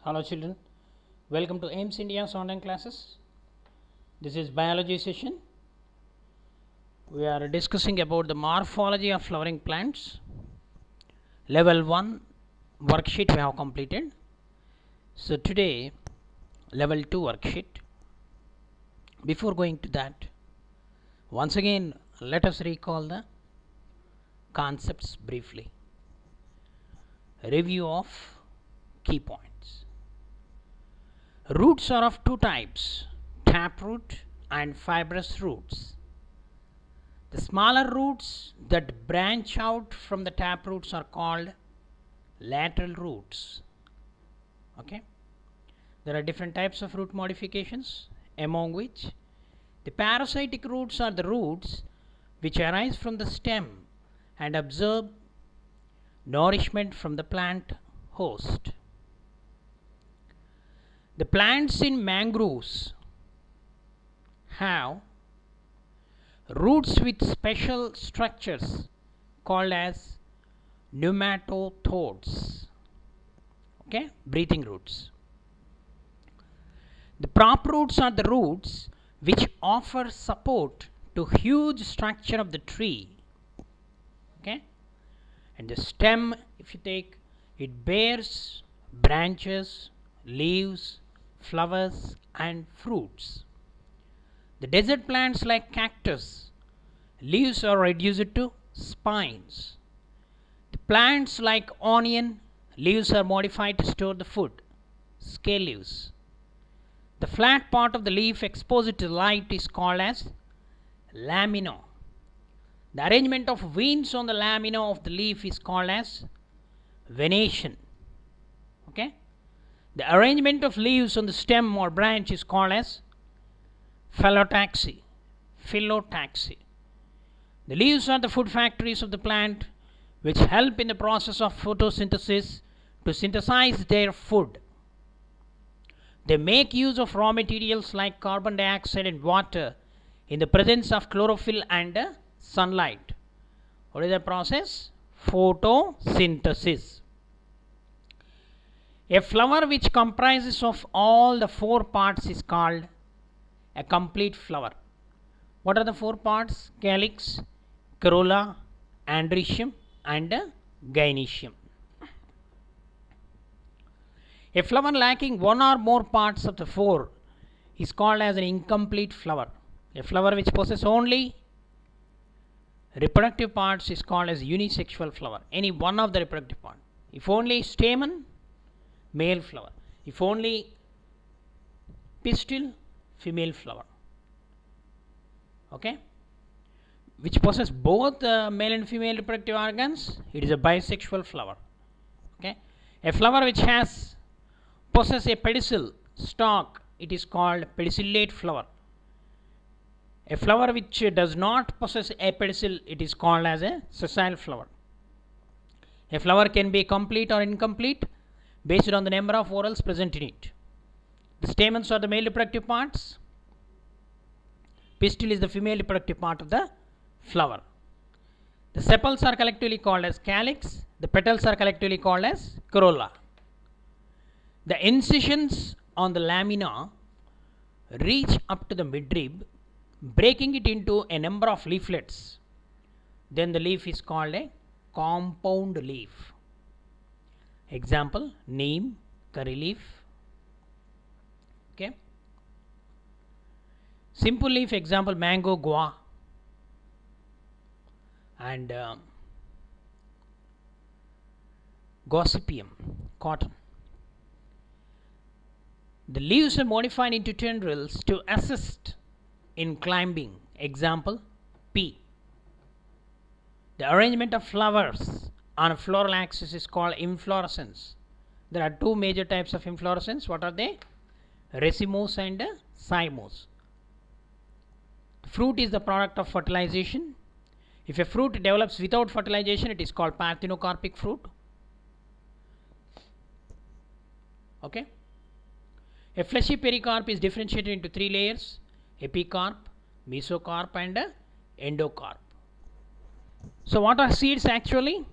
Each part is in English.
Hello children, welcome to AIMS India's online classes. This is biology session. We are discussing about the morphology of flowering plants. Level 1 worksheet we have completed. So today level 2 worksheet. Before going to that, once again let us recall the concepts briefly. Review of key points. Roots are of two types, taproot and fibrous roots. The smaller roots that branch out from the taproots are called lateral roots. Okay. There are different types of root modifications, among which the parasitic roots are the roots which arise from the stem and absorb nourishment from the plant host. The plants in mangroves have roots with special structures called as pneumatothords. Okay, breathing roots. The prop roots are the roots which offer support to huge structure of the tree. Okay, and the stem, if you take, it bears branches, leaves, flowers and fruits. The desert plants like cactus, leaves are reduced to spines. The plants like onion, leaves are modified to store the food, scale leaves. The flat part of the leaf exposed to light is called as lamina. The arrangement of veins on the lamina of the leaf is called as venation. Okay. The arrangement of leaves on the stem or branch is called as phyllotaxy. Phyllotaxy. The leaves are the food factories of the plant which help in the process of photosynthesis to synthesize their food. They make use of raw materials like carbon dioxide and water in the presence of chlorophyll and sunlight. What is the process? Photosynthesis. A flower which comprises of all the four parts is called a complete flower. What are the four parts? Calyx, corolla, androecium and gynoecium. A flower lacking one or more parts of the four is called as an incomplete flower. A flower which possesses only reproductive parts is called as unisexual flower. Any one of the reproductive parts. If only stamen, male flower. If only pistil, female flower. Okay. Which possesses both male and female reproductive organs, it is a bisexual flower. Okay. A flower which possesses a pedicel stalk, it is called pedicellate flower. A flower which does not possess a pedicel, it is called as a sessile flower. A flower can be complete or incomplete based on the number of whorls present in it. The stamens are the male reproductive parts. Pistil is the female reproductive part of the flower. The sepals are collectively called as calyx. The petals are collectively called as corolla. The incisions on the lamina reach up to the midrib, breaking it into a number of leaflets. Then the leaf is called a compound leaf. Example, neem, curry leaf. Okay. Simple leaf, example, mango, guava and gossypium, cotton. The leaves are modified into tendrils to assist in climbing. Example, pea. The arrangement of flowers on a floral axis is called inflorescence. There are two major types of inflorescence. What are they? Racemose and cymose. The fruit is the product of fertilization. If a fruit develops without fertilization, it is called parthenocarpic fruit. Okay. A fleshy pericarp is differentiated into three layers: epicarp, mesocarp and endocarp. So what are seeds actually?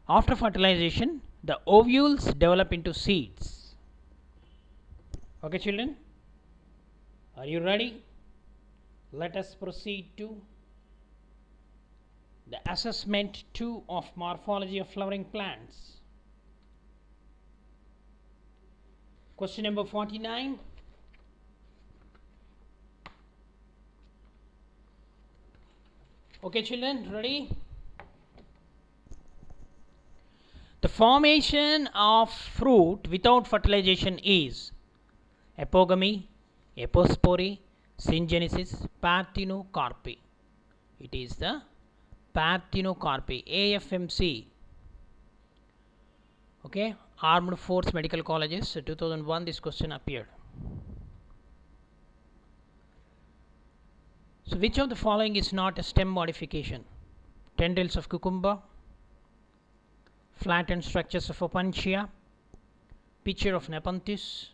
After fertilization, the ovules develop into seeds. Okay, children, are you ready? Let us proceed to the assessment 2 of morphology of flowering plants. Question number 49. Okay, children, ready? The formation of fruit without fertilization is apogamy, apospory, syngenesis, parthenocarpy. It is the parthenocarpy, AFMC. Okay, Armed Force Medical Colleges, 2001, this question appeared. So which of the following is not a stem modification? Tendrils of cucumber, flattened structures of opuntia, pitcher of Nepenthes,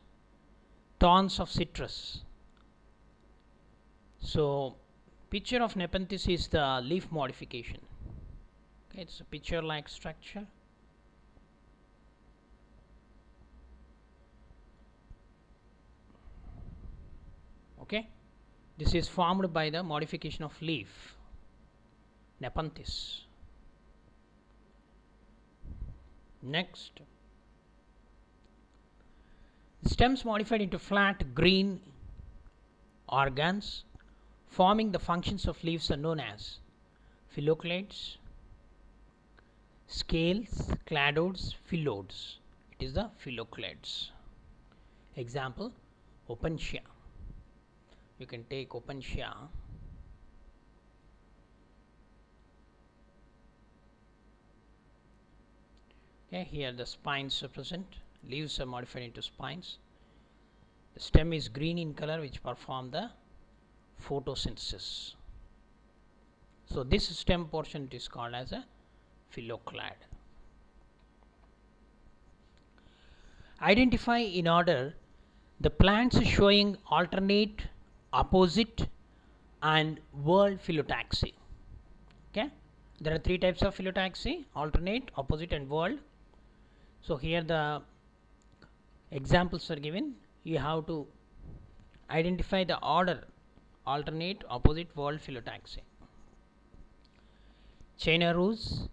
thorns of citrus. So pitcher of Nepenthes is the leaf modification. Okay, it's a pitcher like structure. Okay, this is formed by the modification of leaf, Nepenthes. Next, stems modified into flat green organs forming the functions of leaves are known as phylloclades, scales, cladodes, phyllodes. It is the phylloclades. Example, opuntia. You can take opuntia. Okay, here the spines are present, leaves are modified into spines. The stem is green in color, which perform the photosynthesis. So this stem portion is called as a phylloclade. Identify in order the plants showing alternate, opposite and whorl phyllotaxy. Okay, there are three types of phyllotaxy: alternate, opposite and whorl. So here the examples are given. You have to identify the order: alternate, opposite, whorl phyllotaxy. China rose,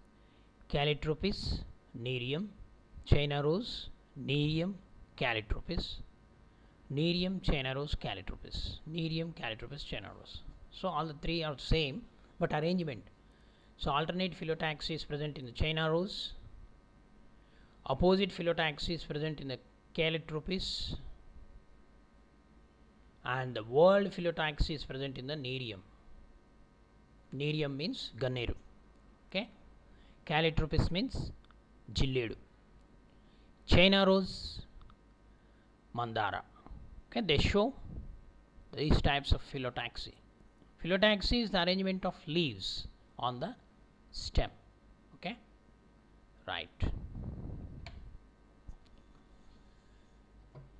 Calotropis, Nerium. China rose, Nerium, Calotropis. Nerium, China rose, Calotropis. Nerium, Calotropis, China rose. So all the three are same, but arrangement. So alternate phyllotaxy is present in the China rose. Opposite phyllotaxy is present in the Calotropis, and the whorl phyllotaxy is present in the Nerium. Nerium means Ganneru. Okay, Calotropis means Jilledu. China rose, Mandara. Okay, they show these types of phyllotaxy. Phyllotaxy is the arrangement of leaves on the stem. Okay, right.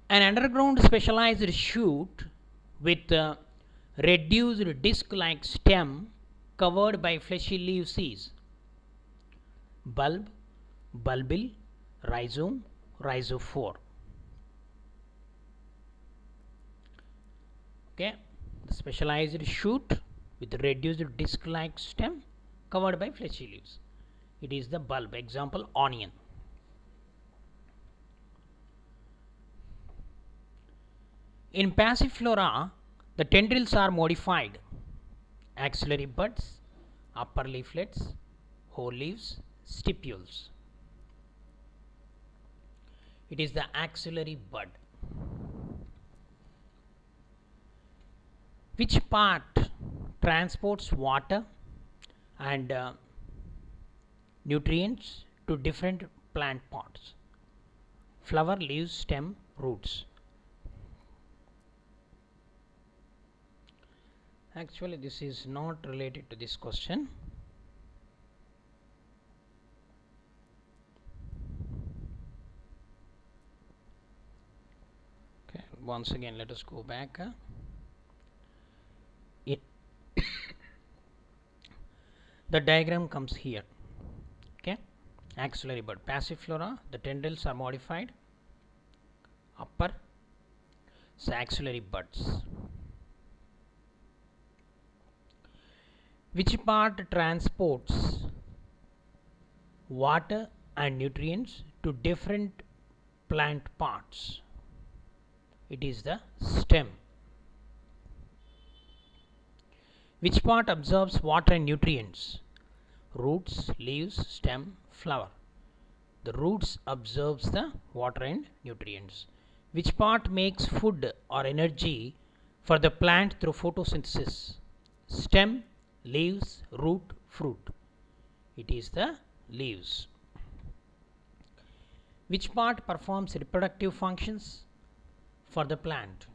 An underground specialized shoot with a reduced disc-like stem covered by fleshy leaves is bulb, bulbil, rhizome, rhizophore. Okay, the specialized shoot with reduced disc-like stem covered by fleshy leaves. It is the bulb. Example, onion. In Passiflora, the tendrils are modified: axillary buds, upper leaflets, whole leaves, stipules. It is the axillary bud. Which part transports water and nutrients to different plant parts? Flower, leaves, stem, roots. Actually, this is not related to this question. Okay, once again, let us go back. The diagram comes here. Okay, Axillary bud. Passiflora, the tendrils are modified. Upper, so axillary buds. Which part transports water and nutrients to different plant parts? It is the stem. Which part absorbs water and nutrients? Roots, leaves, stem, flower. The roots absorbs the water and nutrients. Which part makes food or energy for the plant through photosynthesis? Stem, leaves, root, fruit. It is the leaves. Which part performs reproductive functions for the plant?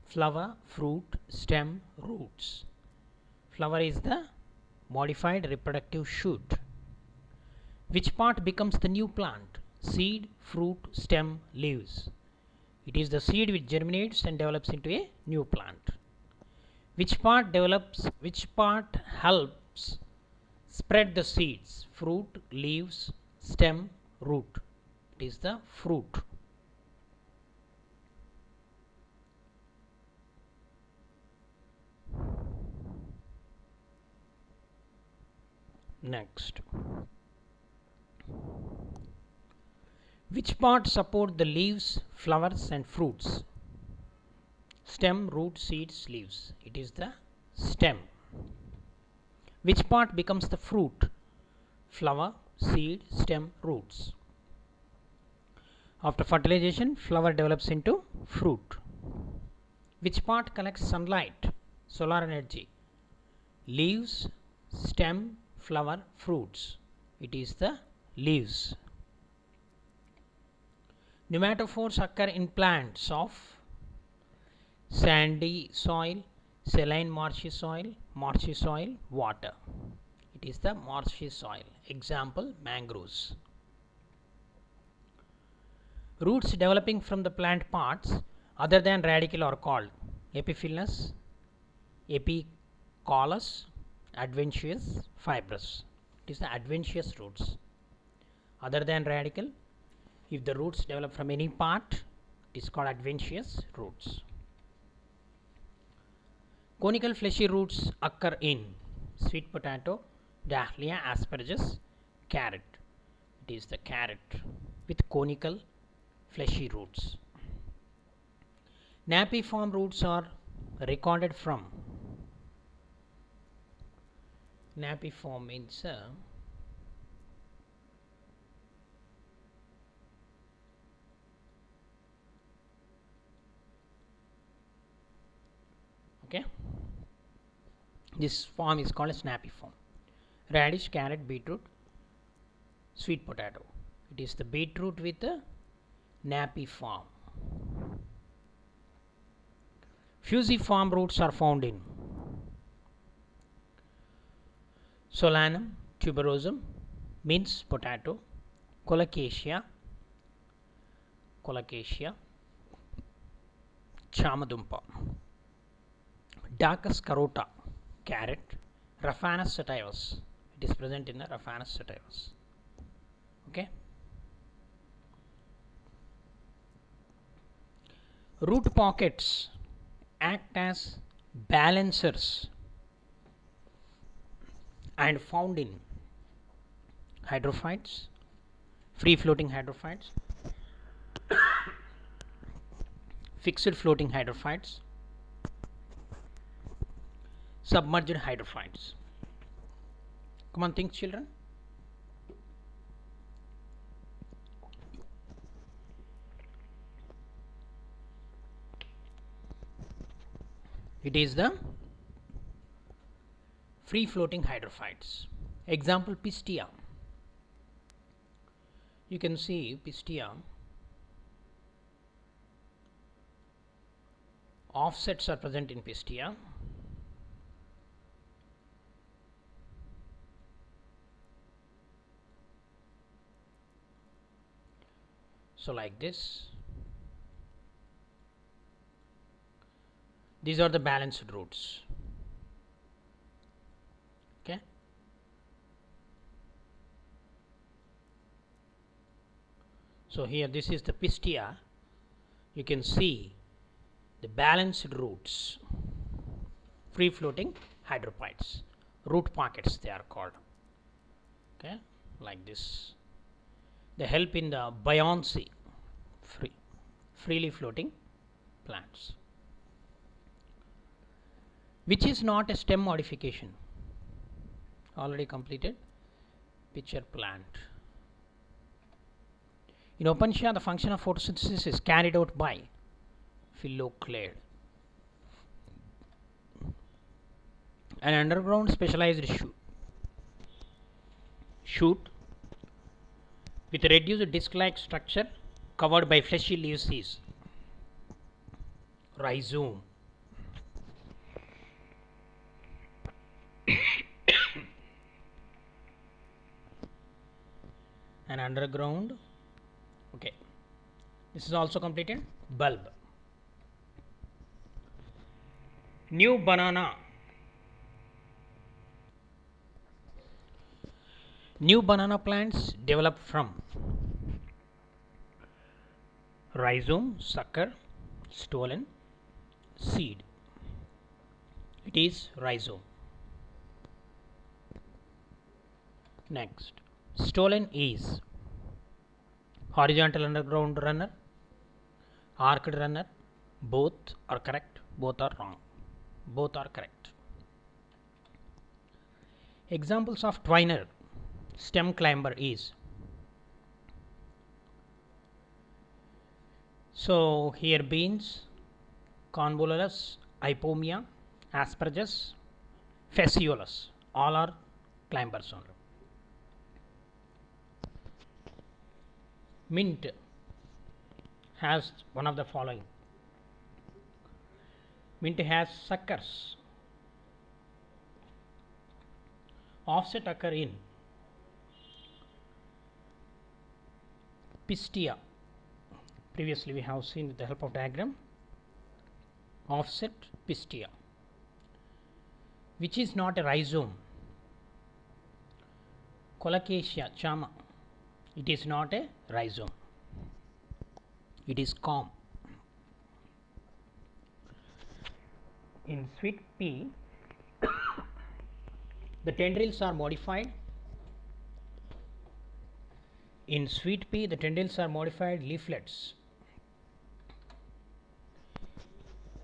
Flower, fruit, stem, roots. Flower is the modified reproductive shoot. Which part becomes the new plant? Seed, fruit, stem, leaves. It is the seed which germinates and develops into a new plant. Which part helps spread the seeds? Fruit, leaves, stem, root. It is the fruit. Next. Which part support the leaves, flowers and fruits? Stem, root, seeds, leaves. It is the stem. Which part becomes the fruit? Flower, seed, stem, roots. After fertilization, flower develops into fruit. Which part collects sunlight, solar energy? Leaves, stem, flower, fruits. It is the leaves. Pneumatophores occur in plants of sandy soil, saline marshy soil, water. It is the marshy soil. Example, mangroves. Roots developing from the plant parts other than radicle are called epiphyllous, epicallous, adventitious, fibrous. It is the adventitious roots. Other than radicle, if the roots develop from any part, it is called adventitious roots. Conical fleshy roots occur in sweet potato, dahlia, asparagus, carrot. It is the carrot with conical fleshy roots. Napiform roots are recorded from. Napiform means okay. This form is called as napiform. Radish, carrot, beetroot, sweet potato. It is the beetroot with the napiform. Fusiform roots are found in Solanum, tuberosum, means potato, colocasia, chamadumpa, Dacus carota, carrot, Raphanus sativus. It is present in the Raphanus sativus. Okay. Root pockets act as balancers and found in hydrophytes, free floating hydrophytes, fixed floating hydrophytes, submerged hydrophytes. Come on, think, children. It is the free floating hydrophytes. Example, Pistia. You can see Pistia offsets are present in Pistia. So like this. These are the balanced roots. Okay. So here this is the pistia. You can see the balanced roots, free floating hydrophytes, root pockets they are called. Okay, like this. They help in the buoyancy, freely floating plants. Which is not a stem modification. Already completed. Pitcher plant. In Opensia, the function of photosynthesis is carried out by phylloclade. An underground specialized shoot with a reduced disc-like structure covered by fleshy leaves is rhizome. An underground, okay, this is also completed. Bulb. New banana plants develop from rhizome, sucker, stolon, seed. It is rhizome. Next, stolon is horizontal underground runner, arched runner. Both are correct, both are wrong. Both are correct. Examples of twiner stem climber is, so here beans, convolvulus, ipomia, aspergus, phaseolus, all are climbers only. Mint has one of the following. Mint has suckers. Offset occur in pistia. Previously we have seen with the help of diagram. Offset pistia. Which is not a rhizome. Colocasia chama. It is not a rhizome. It is corm. In sweet pea, the tendrils are modified. In sweet pea, the tendrils are modified leaflets.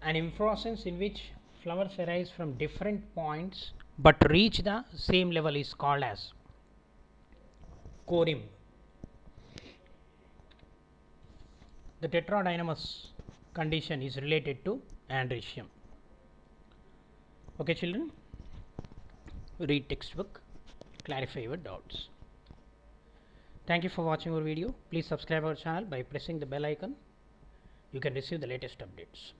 An inflorescence in which flowers arise from different points but reach the same level is called as corymb. The tetradynamous condition is related to androecium. Okay, children, read textbook, clarify your doubts. Thank you for watching our video. Please subscribe our channel by pressing the bell icon. You can receive the latest updates.